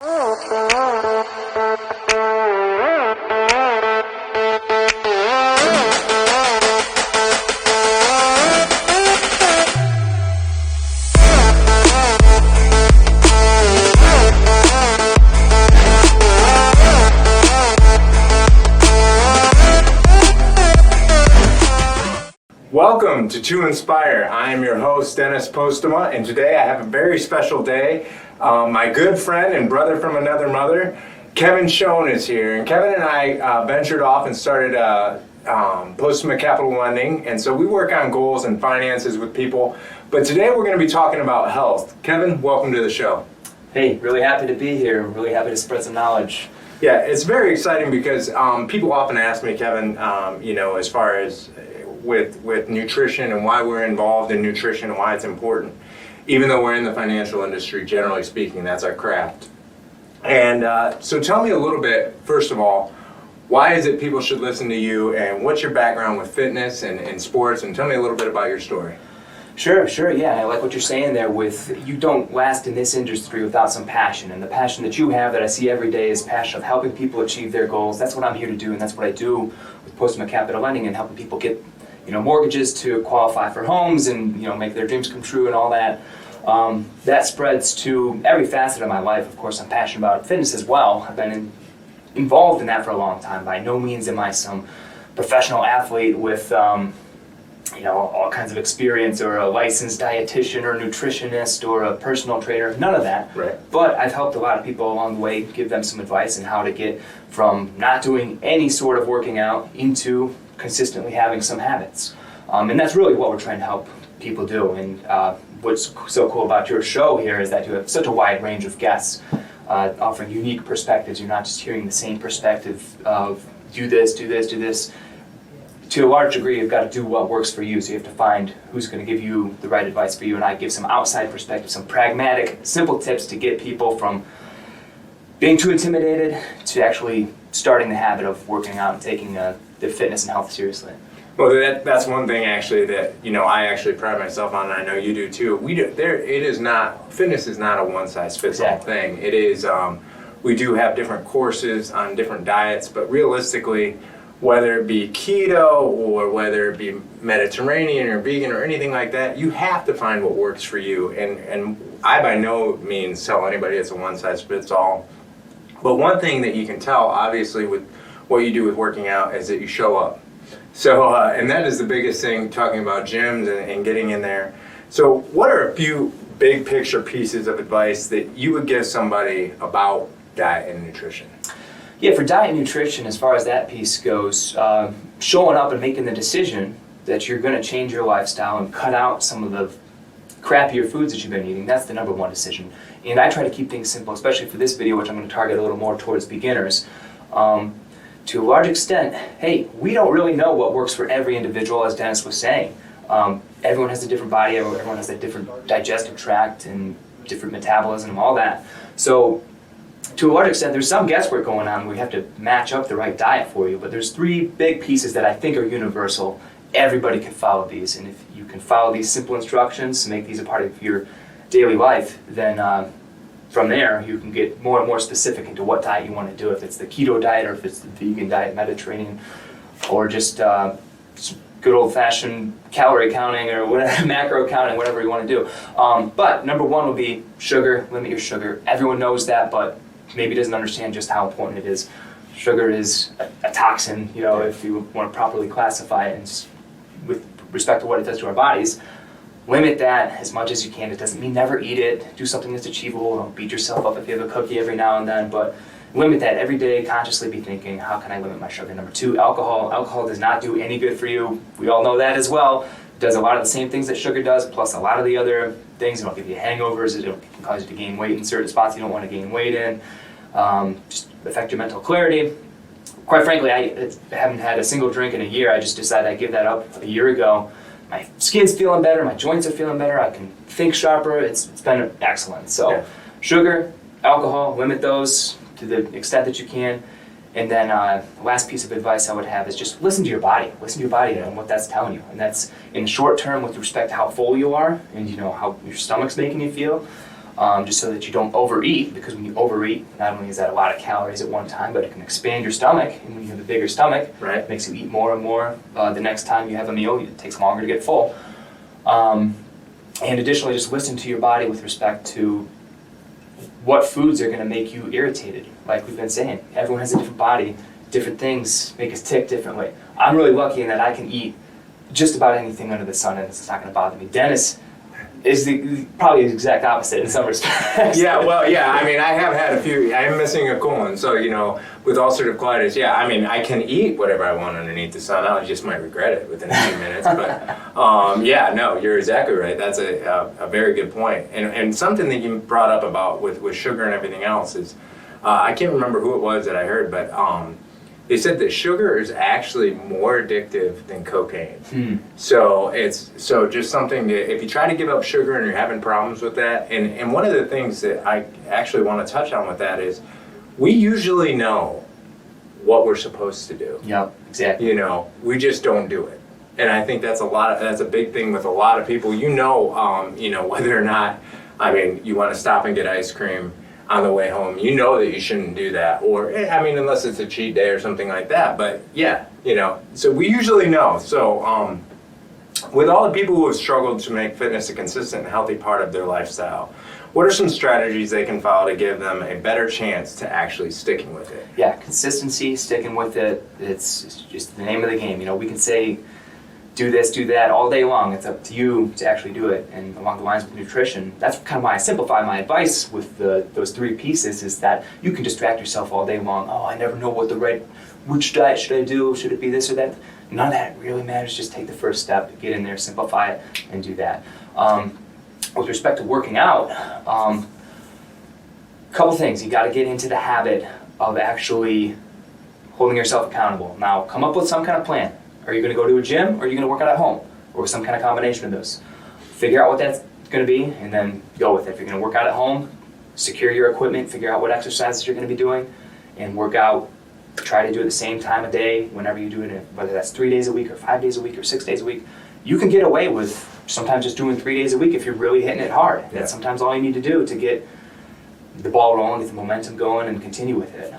Welcome to 2Inspire. I am your host, Dennis Postema, and today I have a very special day. My good friend and brother from another mother, Kevin Schoen, is here. And Kevin and I ventured off and started Postema Capital Lending, and so we work on goals and finances with people. But today we're going to be talking about health. Kevin, welcome to the show. Hey, really happy to be here. Really happy to spread some knowledge. Yeah, it's very exciting because people often ask me, Kevin, as far as with nutrition and why we're involved in nutrition and why it's important. Even though we're in the financial industry, generally speaking, that's our craft. And so tell me a little bit, first of all, why is it people should listen to you, and what's your background with fitness and sports, and tell me a little bit about your story. Sure, yeah. I like what you're saying there with you don't last in this industry without some passion. And the passion that you have that I see every day is passion of helping people achieve their goals. That's what I'm here to do, and that's what I do with Postema Capital Lending and helping people get mortgages to qualify for homes and make their dreams come true and all that. That spreads to every facet of my life. Of course, I'm passionate about fitness as well. I've been involved in that for a long time. By no means am I some professional athlete with all kinds of experience or a licensed dietitian or nutritionist or a personal trainer. None of that. Right. But I've helped a lot of people along the way, give them some advice on how to get from not doing any sort of working out into consistently having some habits. And that's really what we're trying to help people do. And what's so cool about your show here is that you have such a wide range of guests offering unique perspectives. You're not just hearing the same perspective of do this. To a large degree, you've got to do what works for you. So you have to find who's going to give you the right advice for you. And I give some outside perspective, some pragmatic, simple tips to get people from being too intimidated to actually starting the habit of working out and taking their fitness and health seriously. Well, that's one thing actually that I actually pride myself on, and I know you do too. Fitness is not a one-size-fits-all thing. It is. We do have different courses on different diets, but realistically, whether it be keto or whether it be Mediterranean or vegan or anything like that, you have to find what works for you. And I by no means tell anybody it's a one-size-fits-all. But one thing that you can tell, obviously, with what you do with working out is that you show up. So, and that is the biggest thing, talking about gyms and getting in there. So what are a few big picture pieces of advice that you would give somebody about diet and nutrition? Yeah, for diet and nutrition, as far as that piece goes, showing up and making the decision that you're going to change your lifestyle and cut out some of the crappier foods that you've been eating, that's the number one decision. And I try to keep things simple, especially for this video, which I'm going to target a little more towards beginners. To a large extent, hey, we don't really know what works for every individual, as Dennis was saying. Everyone has a different body, everyone has a different digestive tract and different metabolism and all that. So to a large extent, there's some guesswork going on. We have to match up the right diet for you, but there's three big pieces that I think are universal. Everybody can follow these, and if you can follow these simple instructions and make these a part of your daily life, then from there, you can get more and more specific into what diet you want to do, if it's the keto diet or if it's the vegan diet, Mediterranean, or just good old-fashioned calorie counting or whatever, macro counting, whatever you want to do. But number one would be sugar. Limit your sugar. Everyone knows that, but maybe doesn't understand just how important it is. Sugar is a toxin, if you want to properly classify it, and with respect to what it does to our bodies. Limit that as much as you can. It doesn't mean never eat it. Do something that's achievable. Don't beat yourself up if you have a cookie every now and then, but limit that every day. Consciously be thinking, how can I limit my sugar? Number two, alcohol. Alcohol does not do any good for you. We all know that as well. It does a lot of the same things that sugar does, plus a lot of the other things. It'll give you hangovers. It can cause you to gain weight in certain spots you don't want to gain weight in. Just affect your mental clarity. Quite frankly, I haven't had a single drink in a year. I just decided I'd give that up a year ago. My skin's feeling better, my joints are feeling better, I can think sharper, it's been excellent. So sugar, alcohol, limit those to the extent that you can. And then the last piece of advice I would have is just listen to your body. Listen to your body and what that's telling you. And that's in the short term with respect to how full you are and how your stomach's making you feel. just so that you don't overeat, because when you overeat, not only is that a lot of calories at one time, but it can expand your stomach, and when you have a bigger stomach, it makes you eat more and more. The next time you have a meal, it takes longer to get full. And additionally, just listen to your body with respect to what foods are going to make you irritated. Like we've been saying, everyone has a different body, different things make us tick differently. I'm really lucky in that I can eat just about anything under the sun and it's not going to bother me. Dennis is probably the exact opposite in some respects. Yeah, well, yeah, I mean, I have had a few, I am missing a colon, so, you know, with ulcerative colitis, yeah, I mean, I can eat whatever I want underneath the sun, I just might regret it within a few minutes, but, yeah, no, you're exactly right, that's a very good point. And something that you brought up about with sugar and everything else is, I can't remember who it was that I heard, but they said that sugar is actually more addictive than cocaine. So it's just something that if you try to give up sugar and you're having problems with that, and one of the things that I actually want to touch on with that is we usually know what we're supposed to do. Yep, exactly. You know, we just don't do it. And I think that's a big thing with a lot of people. You know, whether or not, I mean, you want to stop and get ice cream on the way home, you know that you shouldn't do that, or I mean, unless it's a cheat day or something like that. But yeah, you know, so we usually know. So with all the people who have struggled to make fitness a consistent and healthy part of their lifestyle, what are some strategies they can follow to give them a better chance to actually sticking with it? Yeah, consistency, sticking with it, it's just the name of the game. You know, we can say do this, do that all day long. It's up to you to actually do it. And along the lines with nutrition, that's kind of why I simplify my advice with those three pieces, is that you can distract yourself all day long. Oh, I never know which diet should I do? Should it be this or that? None of that really matters. Just take the first step, get in there, simplify it, and do that. With respect to working out, a couple things. You got to get into the habit of actually holding yourself accountable. Now, come up with some kind of plan. Are you going to go to a gym, or are you going to work out at home, or some kind of combination of those? Figure out what that's going to be, and then go with it. If you're going to work out at home, secure your equipment, figure out what exercises you're going to be doing, and work out. Try to do it the same time of day whenever you do it, whether that's 3 days a week, or 5 days a week, or 6 days a week. You can get away with sometimes just doing 3 days a week if you're really hitting it hard. Yeah. That's sometimes all you need to do to get the ball rolling, get the momentum going, and continue with it.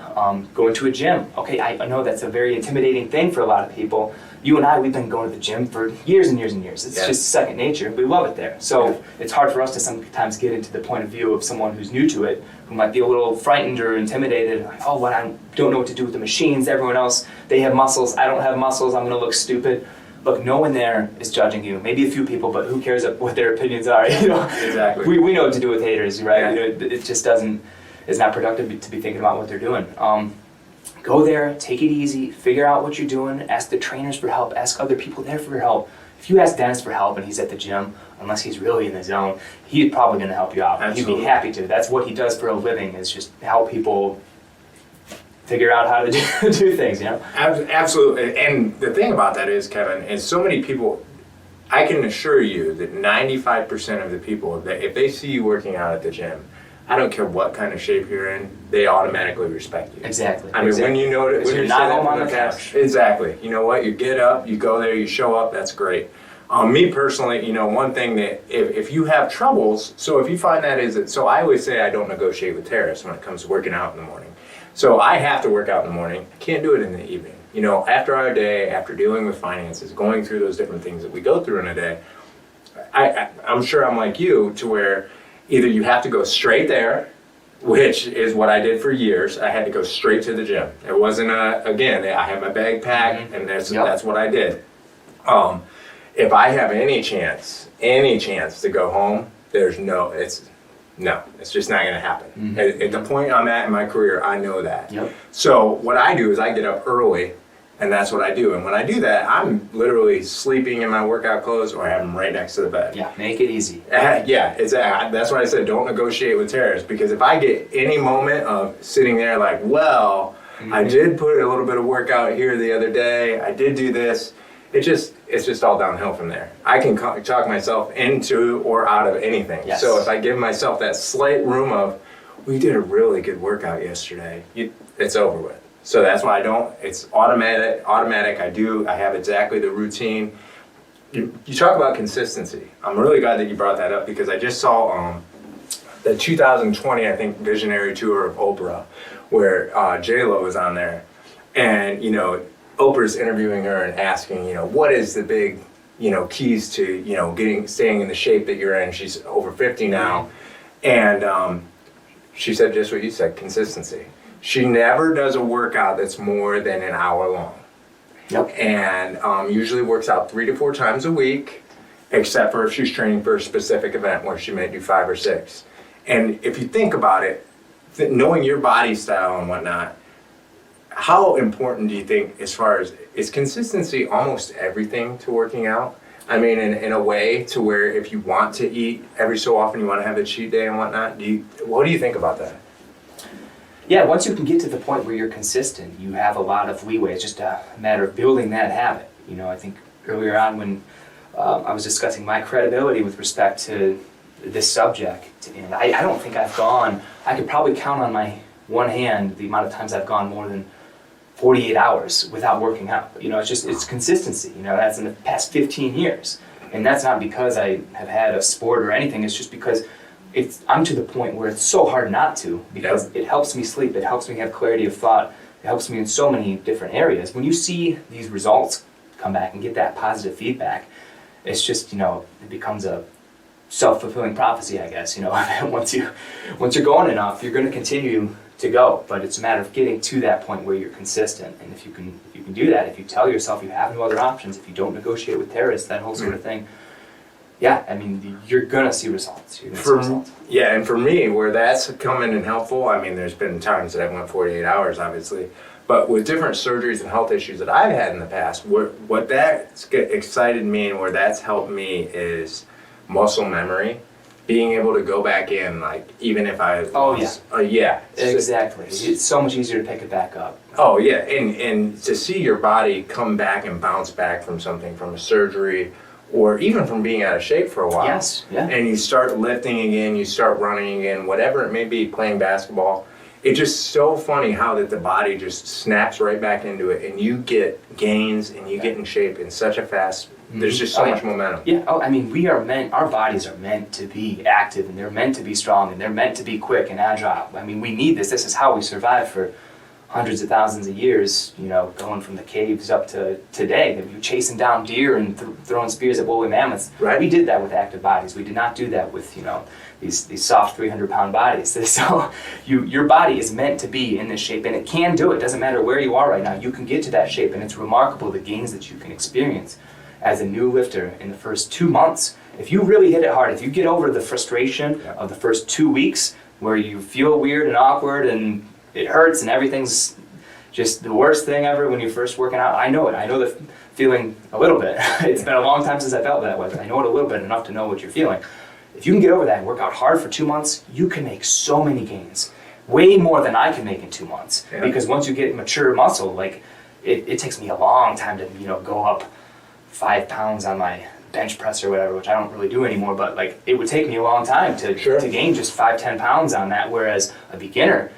Going to a gym. Okay, I know that's a very intimidating thing for a lot of people. You and I, we've been going to the gym for years and years and years. It's just second nature. We love it there. So it's hard for us to sometimes get into the point of view of someone who's new to it, who might be a little frightened or intimidated. Like, oh, what? I don't know what to do with the machines. Everyone else, they have muscles. I don't have muscles. I'm going to look stupid. Look, no one there is judging you. Maybe a few people, but who cares what their opinions are? You know? Exactly. We know what to do with haters, right? Yeah. You know, it just doesn't. It's not productive to be thinking about what they're doing. Go there, take it easy, figure out what you're doing, ask the trainers for help, ask other people there for help. If you ask Dennis for help and he's at the gym, unless he's really in the zone, he's probably going to help you out. Absolutely. He'd be happy to. That's what he does for a living, is just help people figure out how to do things, you know? Absolutely. And the thing about that is, Kevin, is so many people, I can assure you that 95% of the people, that if they see you working out at the gym, I don't care what kind of shape you're in, they automatically respect you. Exactly. I mean, when you know it, when you're you not say that home on from the couch. Exactly. You know what? You get up, you go there, you show up. That's great. Me personally, you know, one thing that if you have troubles, so if you find that is it. So I always say I don't negotiate with terrorists when it comes to working out in the morning. So I have to work out in the morning. I can't do it in the evening. You know, after our day, after dealing with finances, going through those different things that we go through in a day, I'm sure I'm like you, to where either you have to go straight there, which is what I did for years. I had to go straight to the gym. It wasn't again, I had my bag packed, and that's what I did. If I have any chance to go home, it's just not going to happen. At the point I'm at in my career, I know that. Yep. So what I do is I get up early, and that's what I do. And when I do that, I'm literally sleeping in my workout clothes, or I have them right next to the bed. Yeah, make it easy. That's why I said don't negotiate with terrorists, because if I get any moment of sitting there like, well, I did put a little bit of workout here the other day, I did do this, it's just all downhill from there. I can talk myself into or out of anything. Yes. So if I give myself that slight room of, we did a really good workout yesterday, it's over with. So that's why it's automatic. I have exactly the routine. You talk about consistency. I'm really glad that you brought that up, because I just saw the 2020, I think, visionary tour of Oprah, where J-Lo was on there. And, you know, Oprah's interviewing her and asking, you know, what is the big, you know, keys to, you know, staying in the shape that you're in. She's over 50 now. And she said just what you said, consistency. She never does a workout that's more than an hour long. Yep. And usually works out 3 to 4 times a week, except for if she's training for a specific event where she may do 5 or 6. And if you think about it, knowing your body style and whatnot, how important do you think, as far as, is consistency almost everything to working out? I mean, in a way to where if you want to eat every so often, you want to have a cheat day and whatnot, what do you think about that? Yeah, once you can get to the point where you're consistent, you have a lot of leeway. It's just a matter of building that habit. You know, I think earlier on when I was discussing my credibility with respect to this subject, and I don't think I could probably count on my one hand the amount of times I've gone more than 48 hours without working out. You know, it's consistency. You know, that's in the past 15 years. And that's not because I have had a sport or anything, it's just because I'm to the point where it's so hard not to, because it helps me sleep, it helps me have clarity of thought, it helps me in so many different areas. When you see these results come back and get that positive feedback, it's just, you know, it becomes a self-fulfilling prophecy, I guess. You know, once you're going enough, you're going to continue to go, but it's a matter of getting to that point where you're consistent. And if you can do that, if you tell yourself you have no other options, if you don't negotiate with terrorists, that whole sort of thing, yeah, I mean, you're gonna see results. Yeah, and for me, where that's come in and helpful, I mean, there's been times that I've went 48 hours, obviously, but with different surgeries and health issues that I've had in the past, what that's excited me and where that's helped me is muscle memory. Being able to go back in, like, even if I yeah. Exactly. It's so much easier to pick it back up. Oh, yeah, and to see your body come back and bounce back from something, from a surgery, or even from being out of shape for a while. Yes, yeah. And you start lifting again, you start running again, whatever it may be, playing basketball. It's just so funny how that the body just snaps right back into it, and you get gains and you get in shape in such a fast. There's just so much momentum. Yeah. Oh, I mean, our bodies are meant to be active, and they're meant to be strong, and they're meant to be quick and agile. I mean, we need this. This is how we survived for hundreds of thousands of years, you know, going from the caves up to today. You're chasing down deer and throwing spears at woolly mammoths. Right. We did that with active bodies. We did not do that with, you know, these soft 300-pound bodies. So your body is meant to be in this shape, and it can do it. It doesn't matter where you are right now. You can get to that shape, and it's remarkable the gains that you can experience as a new lifter in the first 2 months. If you really hit it hard, if you get over the frustration of the first 2 weeks where you feel weird and awkward and it hurts and everything's just the worst thing ever when you're first working out, I know it. I know the feeling a little bit. It's been a long time since I felt that way, but I know it a little bit, enough to know what you're feeling. If you can get over that and work out hard for 2 months, you can make so many gains. Way more than I can make in 2 months. Yeah. Because once you get mature muscle, like it takes me a long time to, you know, go up 5 pounds on my bench press or whatever, which I don't really do anymore, but like it would take me a long time to gain just 5-10 pounds on that, whereas a beginner,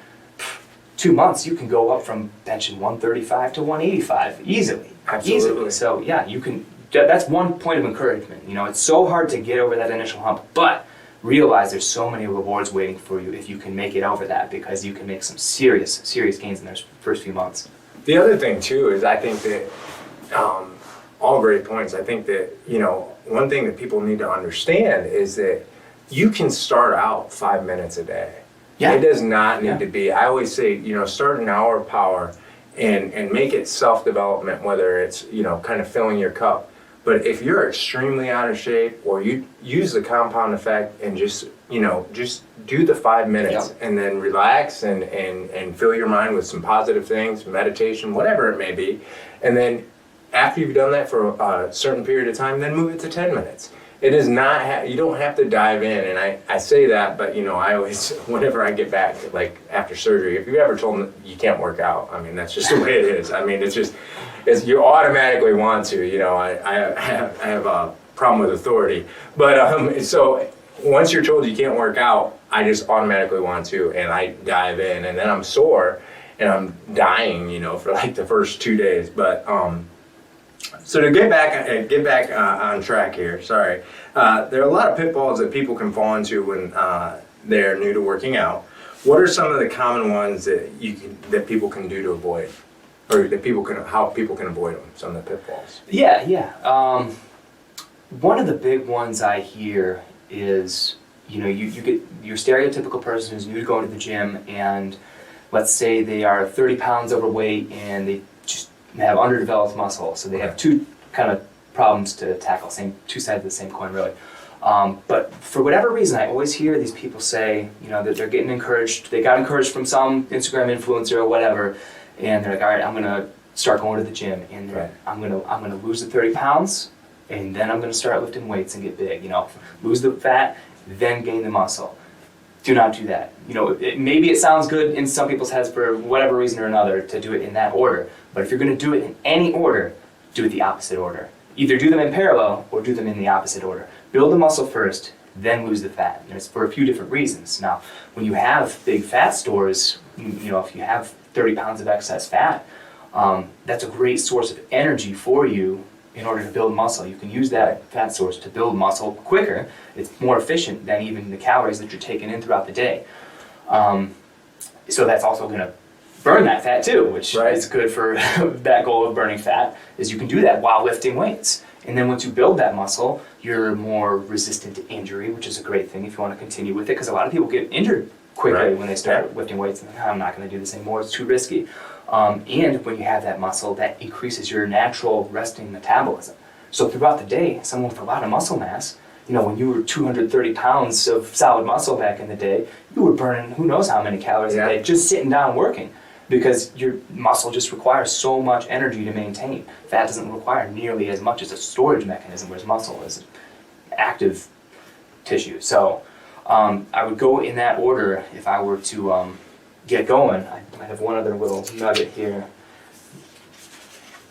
2 months you can go up from benching 135 to 185 easily. Absolutely. Easily. So yeah, you can. That's one point of encouragement. You know, it's so hard to get over that initial hump, but realize there's so many rewards waiting for you if you can make it over that, because you can make some serious gains in those first few months. The other thing too is I think that all great points. I think that, you know, one thing that people need to understand is that you can start out 5 minutes a day. Yeah. It does not need to be. I always say, you know, start an hour of power and make it self-development, whether it's, you know, kind of filling your cup. But if you're extremely out of shape, or you use the compound effect and just, you know, just do the 5 minutes and then relax and fill your mind with some positive things, meditation, whatever it may be. And then after you've done that for a certain period of time, then move it to 10 minutes. It is not, you don't have to dive in, and I say that, but you know, I always, whenever I get back, like after surgery, if you ever told me you can't work out, I mean, that's just the way it is. I mean, you automatically want to, you know, I have a problem with authority. But so once you're told you can't work out, I just automatically want to, and I dive in, and then I'm sore, and I'm dying, you know, for like the first 2 days. But so to get back on track here, sorry. There are a lot of pitfalls that people can fall into when they're new to working out, what are some of the common ones that people can do to avoid, or that how people can avoid them? Some of the pitfalls. Yeah. One of the big ones I hear is, you get your stereotypical person who's new to going to the gym, and let's say they are 30 pounds overweight and they just have underdeveloped muscle. So they have two kind of problems to tackle, two sides of the same coin, really. But for whatever reason, I always hear these people say, that they're getting encouraged. They got encouraged from some Instagram influencer or whatever, and they're like, all right, I'm gonna start going to the gym, and I'm gonna lose the 30 pounds, and then I'm gonna start lifting weights and get big. Lose the fat, then gain the muscle. Do not do that. Maybe it sounds good in some people's heads for whatever reason or another to do it in that order. But if you're going to do it in any order, do it the opposite order. Either do them in parallel or do them in the opposite order. Build the muscle first, then lose the fat. It's for a few different reasons. Now, when you have big fat stores, if you have 30 pounds of excess fat, that's a great source of energy for you in order to build muscle. You can use that fat source to build muscle quicker. It's more efficient than even the calories that you're taking in throughout the day. So that's also going to burn that fat too, which is good for that goal of burning fat, is you can do that while lifting weights. And then once you build that muscle, you're more resistant to injury, which is a great thing if you want to continue with it, because a lot of people get injured quickly when they start lifting weights, and I'm not going to do this anymore, it's too risky. And when you have that muscle, that increases your natural resting metabolism. So throughout the day, someone with a lot of muscle mass, when you were 230 pounds of solid muscle back in the day, you were burning who knows how many calories a day just sitting down working, because your muscle just requires so much energy to maintain. Fat doesn't require nearly as much as a storage mechanism, whereas muscle is active tissue. So I would go in that order if I were to get going. I have one other little nugget here.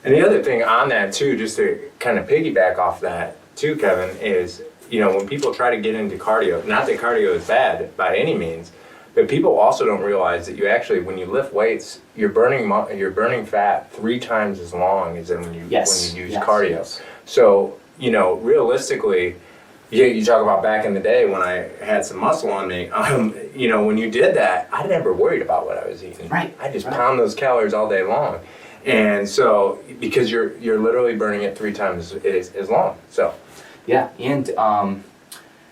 And the other thing on that too, just to kind of piggyback off that too, Kevin, is when people try to get into cardio, not that cardio is bad by any means, but people also don't realize that you actually, when you lift weights, you're burning fat 3 times as long as when you use cardio. So realistically, you talk about back in the day when I had some muscle on me. When you did that, I never worried about what I was eating. I just pound those calories all day long, and so because you're literally burning it 3 times as long. So and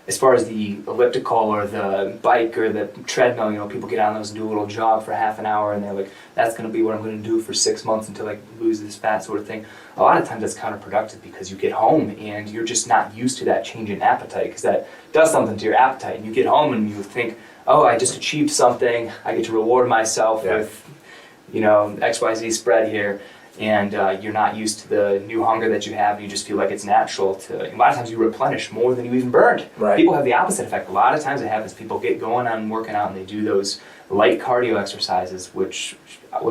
as far as the elliptical or the bike or the treadmill, people get on those and do a little jog for half an hour, and they're like, that's going to be what I'm going to do for 6 months until I lose this fat, sort of thing. A lot of times that's counterproductive, because you get home and you're just not used to that change in appetite, because that does something to your appetite. And you get home and you think, oh, I just achieved something, I get to reward myself with XYZ spread here. And you're not used to the new hunger that you have, and you just feel like it's natural to, a lot of times you replenish more than you even burned. People have the opposite effect. A lot of times it happens, people get going on working out and they do those light cardio exercises, which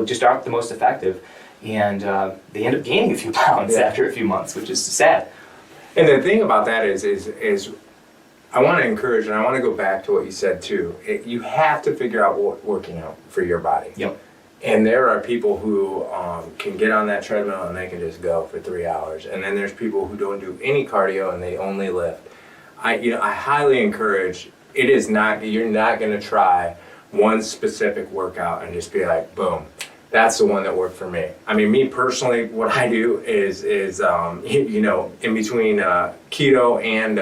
just aren't the most effective, and they end up gaining a few pounds after a few months, which is sad. And the thing about that is I want to encourage, and I want to go back to what you said too, you have to figure out what working out for your body. And there are people who can get on that treadmill and they can just go for 3 hours. And then there's people who don't do any cardio and they only lift. I highly encourage, you're not going to try one specific workout and just be like, boom, that's the one that worked for me. I mean, me personally, what I do is in between keto and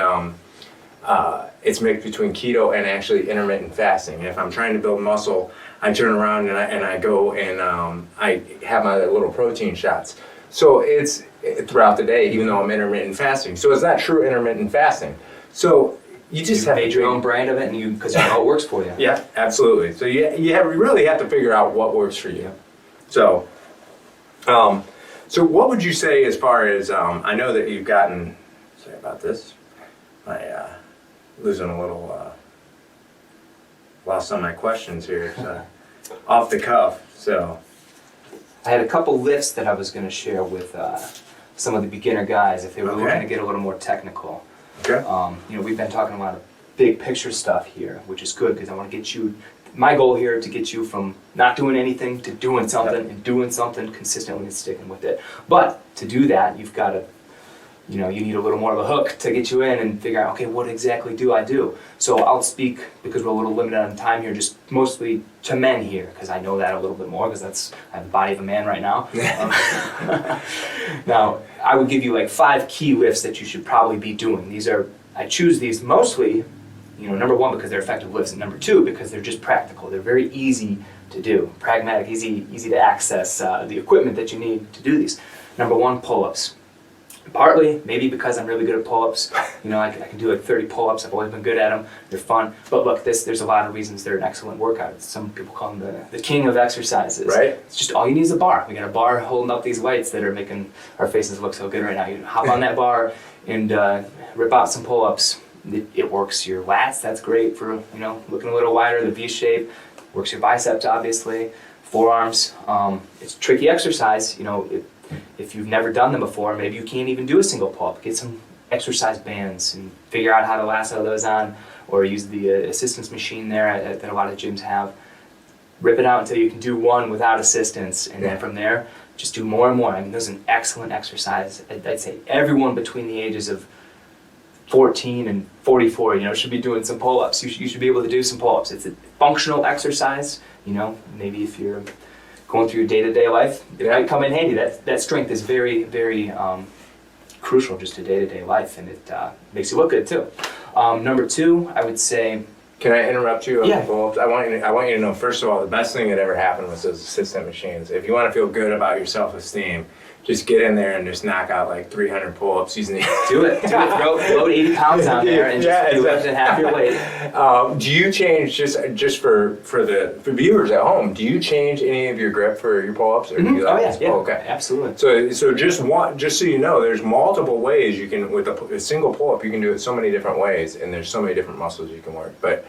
it's mixed between keto and actually intermittent fasting. And if I'm trying to build muscle, I turn around and I go and I have my little protein shots. So it's throughout the day, even though I'm intermittent fasting. So it's not true intermittent fasting. So you just have made your own brand of it, and because you know it works for you. Yeah, absolutely. So you really have to figure out what works for you. So, so what would you say as far as I know that you've gotten. Sorry about this. I losing a little. Lost on my questions here, so off the cuff. So I had a couple lifts that I was going to share with some of the beginner guys if they were looking to get a little more technical. We've been talking a lot of big picture stuff here, which is good, because I want to get you. My goal here to get you from not doing anything to doing something, and doing something consistently and sticking with it. But to do that, you've got to you need a little more of a hook to get you in and figure out, okay, what exactly do I do? So I'll speak, because we're a little limited on time here, just mostly to men here, because I know that a little bit more, because I have the body of a man right now. Now, I would give you like 5 key lifts that you should probably be doing. I choose these mostly, number 1, because they're effective lifts, and number 2, because they're just practical. They're very easy to do, pragmatic, easy to access the equipment that you need to do these. Number 1, pull-ups. Partly, maybe because I'm really good at pull-ups. I can do like 30 pull-ups. I've always been good at them. They're fun. But look, there's a lot of reasons they're an excellent workout. Some people call them the king of exercises. Right. It's just all you need is a bar. We got a bar holding up these weights that are making our faces look so good right now. You hop on that bar and rip out some pull-ups. It works your lats. That's great for looking a little wider. The V shape works your biceps, obviously. Forearms. It's a tricky exercise. If you've never done them before, maybe you can't even do a single pull-up. Get some exercise bands and figure out how to lasso those on, or use the assistance machine there that a lot of gyms have. Rip it out until you can do one without assistance, and then from there, just do more and more. I mean, this is an excellent exercise. I'd say everyone between the ages of 14 and 44, should be doing some pull-ups. You should be able to do some pull-ups. It's a functional exercise. Maybe if you're going through your day-to-day life, it might come in handy. That strength is very, very crucial just to day-to-day life, and it makes you look good too. Number 2, I would say. Can I interrupt you? Yeah. I want you to know, first of all, the best thing that ever happened was those assistant machines. If you want to feel good about your self-esteem, just get in there and just knock out like 300 pull-ups using the... Do it. Load 80 pounds on there and just do it and half your weight. Do you change, just for viewers at home, do you change any of your grip for your pull-ups? Or do you Yeah. Okay. Absolutely. So just so you know, there's multiple ways you can, with a single pull-up, you can do it so many different ways, and there's so many different muscles you can work. But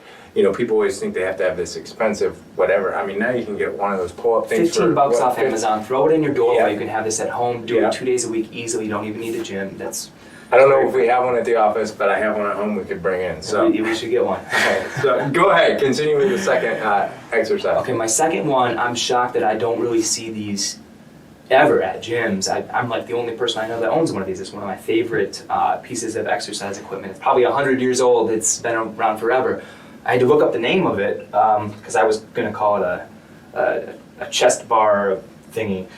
people always think they have to have this expensive whatever. I mean, now you can get one of those pull-up things $15 for off Amazon. Throw it in your doorway. Yeah. You can have this at home. Do it 2 days a week easily. You don't even need a gym. I don't know if we have one at the office, but I have one at home we could bring in. So we should get one. Okay, so go ahead. Continue with the second exercise. Okay, my second one, I'm shocked that I don't really see these ever at gyms. I'm like the only person I know that owns one of these. It's one of my favorite pieces of exercise equipment. It's probably 100 years old. It's been around forever. I had to look up the name of it because I was going to call it a chest bar thingy.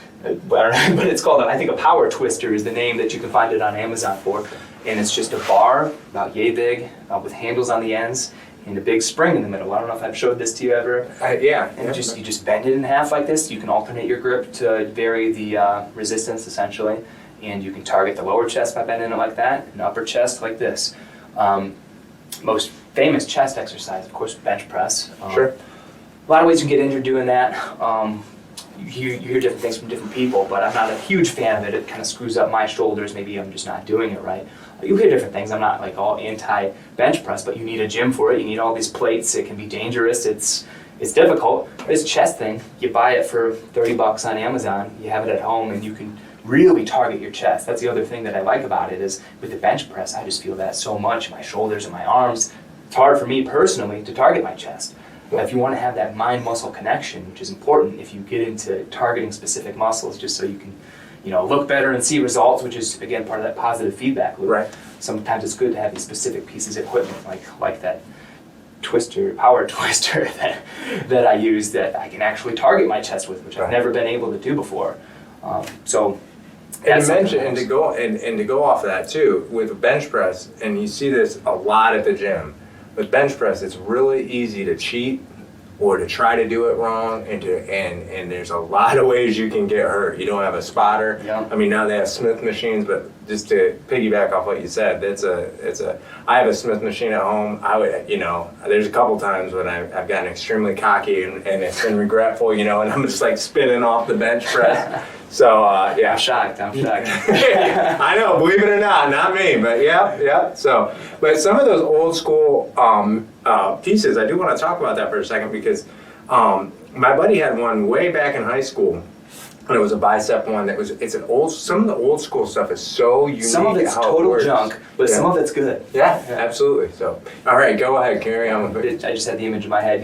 But it's called, I think, a power twister is the name that you can find it on Amazon for. And it's just a bar about yay big with handles on the ends and a big spring in the middle. I don't know if I've showed this to you ever. Yeah. And you just bend it in half like this. You can alternate your grip to vary the resistance, essentially. And you can target the lower chest by bending it like that, and upper chest like this. Most famous chest exercise, of course, bench press. Sure. A lot of ways you can get injured doing that. You hear different things from different people, but I'm not a huge fan of it. It kind of screws up my shoulders. Maybe I'm just not doing it right. You hear different things. I'm not like all anti-bench press, but you need a gym for it. You need all these plates. It can be dangerous. It's difficult. This chest thing, you buy it for $30 on Amazon. You have it at home, and you can really target your chest. That's the other thing that I like about it is with the bench press, I just feel that so much in my shoulders and my arms. It's hard for me personally to target my chest. But if you want to have that mind-muscle connection, which is important if you get into targeting specific muscles, just so you can, look better and see results, which is, again, part of that positive feedback loop. Right. Sometimes it's good to have these specific pieces of equipment, like that power twister that I use that I can actually target my chest with, which I've never been able to do before. And to go off of that too, with a bench press, and you see this a lot at the gym. With bench press, it's really easy to cheat or to try to do it wrong, and there's a lot of ways you can get hurt. You don't have a spotter. Yeah. I mean, now they have Smith machines, but just to piggyback off what you said, I have a Smith machine at home. There's a couple times when I've gotten extremely cocky and it's been regretful, and I'm just like spinning off the bench press. So yeah. I'm shocked. I know, believe it or not me, but yeah. So, but some of those old school pieces, I do want to talk about that for a second because my buddy had one way back in high school. And it was a bicep one some of the old school stuff is so unique. Some of it's total junk, but some of it's good. Yeah, absolutely. So, all right, go ahead, carry on with it. I just had the image in my head.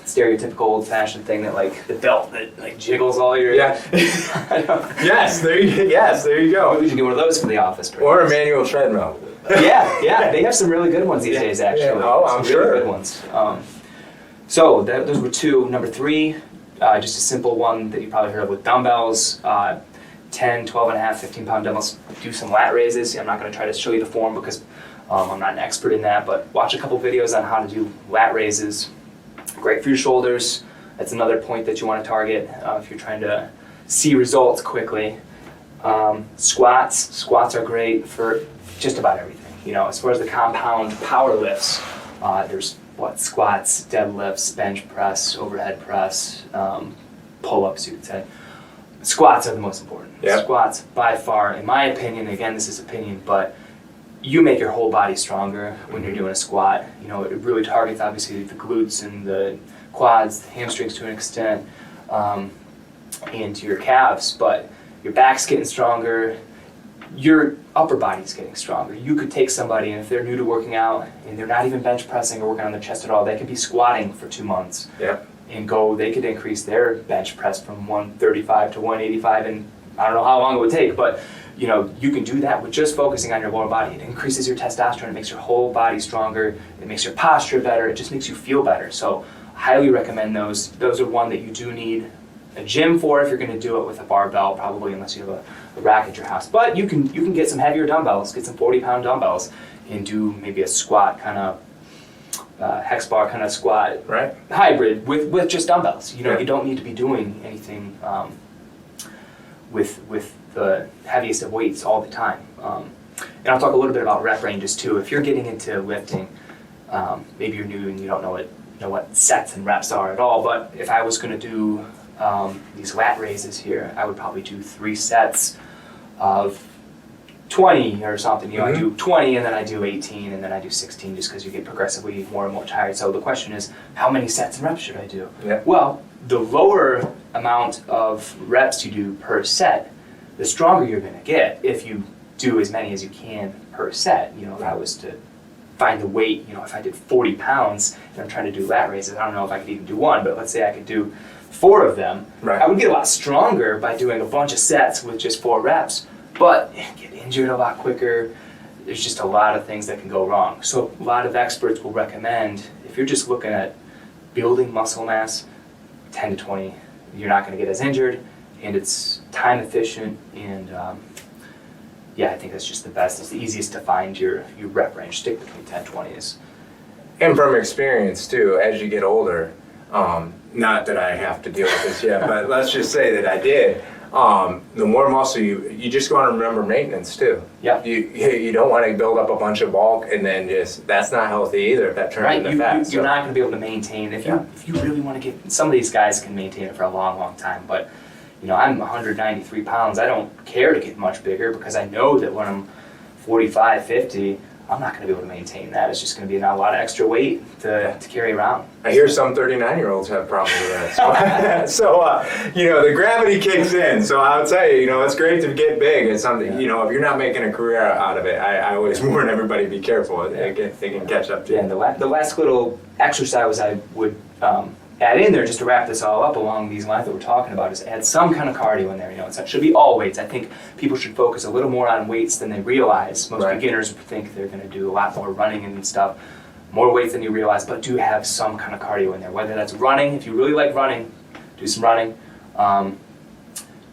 stereotypical old-fashioned thing that like the belt that like jiggles all your. Yeah. Yes, there you go. We should get one of those for the office. Or a manual treadmill. Yeah, they have some really good ones these days, actually. Yeah. Oh, I'm some sure. really good ones. So those were two. Number three, just a simple one that you probably heard of with dumbbells. 10, 12 and a half, 15-pound dumbbells. Do some lat raises. I'm not going to try to show you the form because I'm not an expert in that, but watch a couple videos on how to do lat raises. Great for your shoulders. That's another point that you want to target if you're trying to see results quickly. Squats are great for just about everything. You know, as far as the compound power lifts, there's squats, deadlifts, bench press, overhead press, pull-ups, you could say. Squats are the most important. Yep. Squats, by far, in my opinion, again, this is opinion, but you make your whole body stronger when you're doing a squat. You know, it really targets, obviously, the glutes and the quads, the hamstrings to an extent, and your calves, but your back's getting stronger, your upper body's getting stronger. You could take somebody, and if they're new to working out, and they're not even bench pressing or working on their chest at all, they could be squatting for 2 months. Yeah. And they could increase their bench press from 135 to 185, and I don't know how long it would take, but you know, you can do that with just focusing on your lower body. It increases your testosterone, it makes your whole body stronger, it makes your posture better, it just makes you feel better. So highly recommend those. Those are one that you do need a gym for if you're going to do it with a barbell, probably, unless you have a rack at your house. But you can get some heavier dumbbells, get some 40-pound dumbbells, and do maybe a squat kind of hex bar kind of squat hybrid with just dumbbells. You know, you don't need to be doing anything with the heaviest of weights all the time. And I'll talk a little bit about rep ranges too. If you're getting into lifting, maybe you're new and you don't know what sets and reps are at all, but if I was going to do these lat raises here, I would probably do 3 sets of 20 or something. You know, I do 20 and then I do 18 and then I do 16 just because you get progressively more and more tired. So the question is, how many sets and reps should I do? Yeah. Well, the lower amount of reps you do per set, the stronger you're going to get if you do as many as you can per set. You know, if I was to find the weight, you know, if I did 40 pounds and I'm trying to do lat raises, I don't know if I could even do one, but let's say I could do 4 of them. Right. I would get a lot stronger by doing a bunch of sets with just 4 reps, but get injured a lot quicker. There's just a lot of things that can go wrong. So a lot of experts will recommend, if you're just looking at building muscle mass, 10 to 20, you're not going to get as injured, and it's time efficient, and yeah, I think that's just the best. It's the easiest to find your rep range. Stick between 10 and 20s. And from experience too, as you get older, not that I have to deal with this yet, but let's just say that I did. The more muscle you just want to remember maintenance too. Yeah. You don't want to build up a bunch of bulk and then that's not healthy either if that turns into fat. You're not going to be able to maintain if you really want to get. Some of these guys can maintain it for a long time, but you know, I'm 193 pounds. I don't care to get much bigger because I know that when I'm 45, 50, I'm not going to be able to maintain that. It's just going to be a lot of extra weight to carry around. I hear some 39-year-olds have problems with that. So, you know, the gravity kicks in. So I'll tell you, you know, it's great to get big. It's something, you know, if you're not making a career out of it, I always warn everybody, be careful. They can catch up to you. And the last little exercise I would add in there, just to wrap this all up along these lines that we're talking about, is add some kind of cardio in there. You know, it should be all weights. I think people should focus a little more on weights than they realize. Most beginners think they're going to do a lot more running and stuff, more weights than you realize, but do have some kind of cardio in there. Whether that's running, if you really like running, do some running,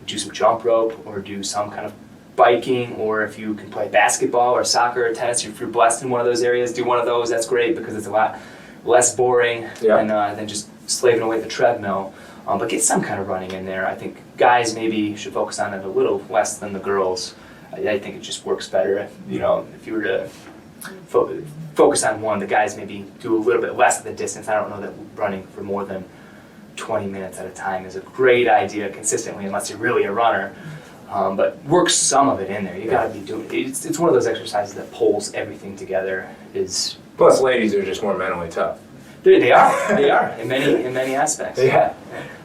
do some jump rope, or do some kind of biking, or if you can play basketball or soccer or tennis, if you're blessed in one of those areas, do one of those. That's great because it's a lot less boring than just slaving away at the treadmill, but get some kind of running in there. I think guys maybe should focus on it a little less than the girls. I think it just works better. You know, if you were to focus on one, the guys maybe do a little bit less of the distance. I don't know that running for more than 20 minutes at a time is a great idea consistently, unless you're really a runner. But work some of it in there. You got to be doing it. It's one of those exercises that pulls everything together. Plus, ladies are just more mentally tough. They are in many aspects. Yeah.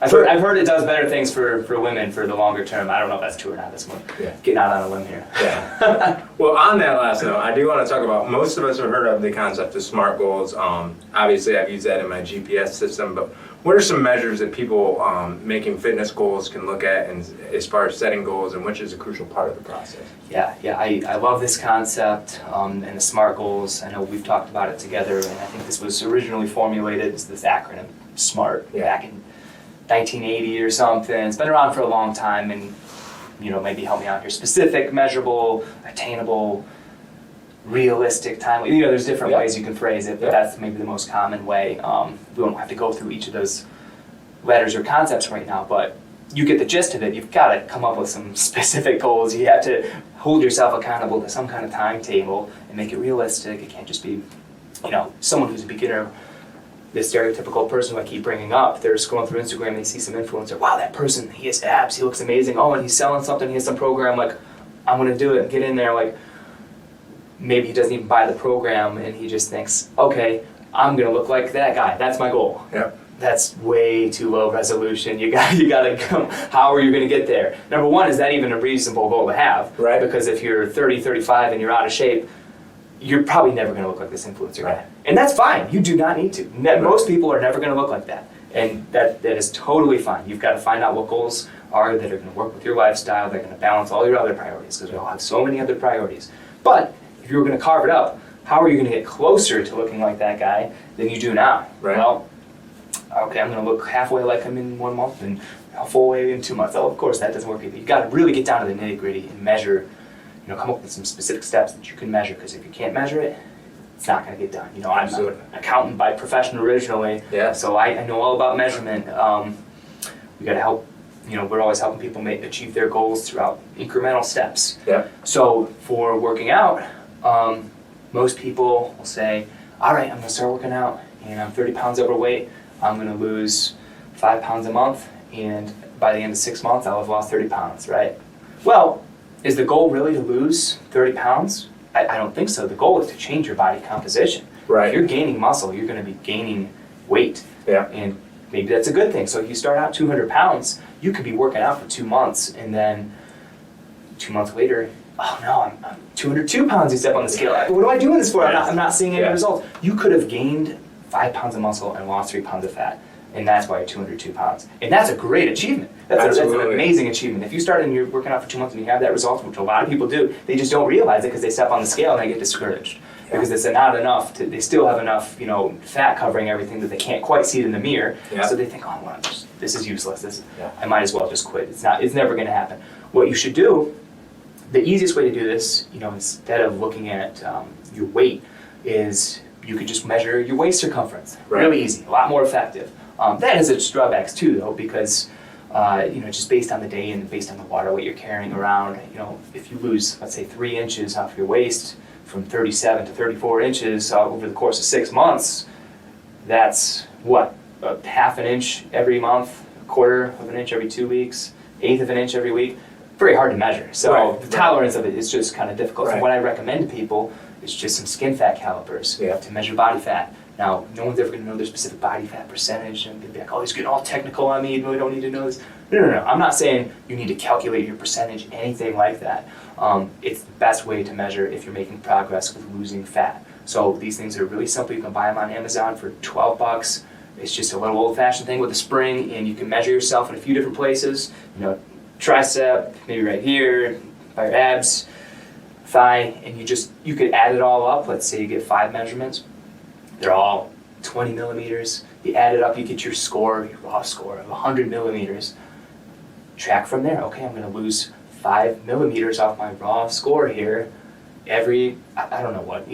I've heard it does better things for women for the longer term. I don't know if that's true or not. This one, getting out on a limb here. Yeah. Well, on that last note, I do want to talk about. Most of us have heard of the concept of SMART goals. Obviously, I've used that in my GPS system. But what are some measures that people making fitness goals can look at, and as far as setting goals, and which is a crucial part of the process? Yeah, I love this concept and the SMART goals. I know we've talked about it together, and I think this was originally formulated as this acronym, SMART, back in 1980 or something. It's been around for a long time, and maybe help me out here. Specific, measurable, attainable, realistic, timely. There's different ways you can phrase it, but that's maybe the most common way. We won't have to go through each of those letters or concepts right now, but you get the gist of it. You've got to come up with some specific goals. You have to hold yourself accountable to some kind of timetable and make it realistic. It can't just be, someone who's a beginner, this stereotypical person who I keep bringing up. They're scrolling through Instagram and they see some influencer. Wow, that person, he has abs, he looks amazing. Oh, and he's selling something, he has some program. Like, I'm going to do it and get in there. Like, maybe he doesn't even buy the program and he just thinks, okay, I'm going to look like that guy. That's my goal. Yeah. That's way too low resolution. You got to come. How are you going to get there? Number one, is that even a reasonable goal to have? Right. Because if you're 30, 35 and you're out of shape, you're probably never going to look like this influencer guy. Right. And that's fine. You do not need to. Most people are never going to look like that. And that is totally fine. You've got to find out what goals are that are going to work with your lifestyle. They're going to balance all your other priorities, because we all have so many other priorities. But if you were going to carve it up, how are you going to get closer to looking like that guy than you do now? Right. Well, okay, I'm going to look halfway like him in 1 month and a full way in 2 months. Oh, of course, that doesn't work either. You've got to really get down to the nitty-gritty and measure, come up with some specific steps that you can measure, because if you can't measure it, it's not going to get done. I'm an accountant by profession originally, so I know all about measurement. We got to help, we're always helping people achieve their goals throughout incremental steps. Yeah. So for working out, most people will say, all right, I'm going to start working out, and I'm 30 pounds overweight. I'm going to lose 5 pounds a month, and by the end of 6 months, I'll have lost 30 pounds, right? Well, is the goal really to lose 30 pounds? I don't think so. The goal is to change your body composition. Right. If you're gaining muscle, you're going to be gaining weight. Yeah. And maybe that's a good thing. So if you start out 200 pounds, you could be working out for 2 months, and then 2 months later, oh no, I'm 202 pounds, you step on the scale. What am I doing this for? I'm not seeing any results. You could have gained 5 pounds of muscle and lost 3 pounds of fat. And that's why you're 202 pounds. And that's a great achievement. That's an amazing achievement. If you start and you're working out for 2 months and you have that result, which a lot of people do, they just don't realize it because they step on the scale and they get discouraged. Yeah. Because it's not enough, they still have enough fat covering everything that they can't quite see it in the mirror. Yeah. So they think, oh, well, this is useless. I might as well just quit. It's never going to happen. What you should do, the easiest way to do this, instead of looking at your weight, is you could just measure your waist circumference. Right. Really easy, a lot more effective. That has its drawbacks too, though, because just based on the day and based on the water weight you're carrying around, if you lose, let's say, 3 inches off your waist from 37 to 34 inches over the course of 6 months, that's what, a half an inch every month, a quarter of an inch every 2 weeks, eighth of an inch every week. Very hard to measure. So the tolerance of it is just kind of difficult. Right. So what I recommend to people is just some skin fat calipers to measure body fat. Now, no one's ever going to know their specific body fat percentage, and they'll be like, oh, he's getting all technical on me, you really don't need to know this. No. I'm not saying you need to calculate your percentage, anything like that. It's the best way to measure if you're making progress with losing fat. So these things are really simple. You can buy them on Amazon for $12. It's just a little old-fashioned thing with a spring, and you can measure yourself in a few different places. Tricep, maybe right here, by your abs, thigh, and you could add it all up. Let's say you get 5 measurements. They're all 20 millimeters. You add it up, you get your score, your raw score of 100 millimeters. Track from there. Okay, I'm going to lose 5 millimeters off my raw score here every, I don't know what,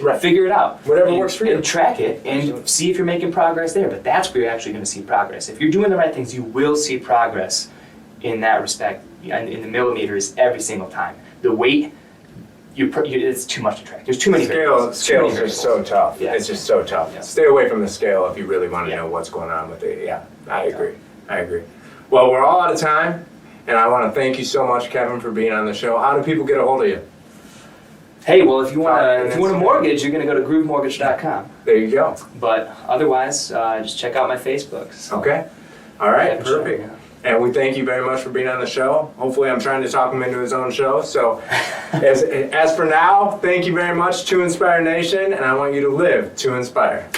Right. Figure it out. Whatever works for you. And track it and see if you're making progress there. But that's where you're actually going to see progress. If you're doing the right things, you will see progress in that respect, in the millimeters every single time. The weight, it's too much to track. There's too many variables. Scales are so tough. Yeah. It's just so tough. Yeah. Stay away from the scale if you really want to know what's going on with it. Yeah, I agree. Well, we're all out of time, and I want to thank you so much, Kevin, for being on the show. How do people get a hold of you? Hey, well, if you want a mortgage, you're going to go to groovemortgage.com. There you go. But otherwise, just check out my Facebook. So. Okay. All right. Perfect. Sure, And we thank you very much for being on the show. Hopefully I'm trying to talk him into his own show. So as for now, thank you very much, 2Inspire Nation, and I want you to live to inspire.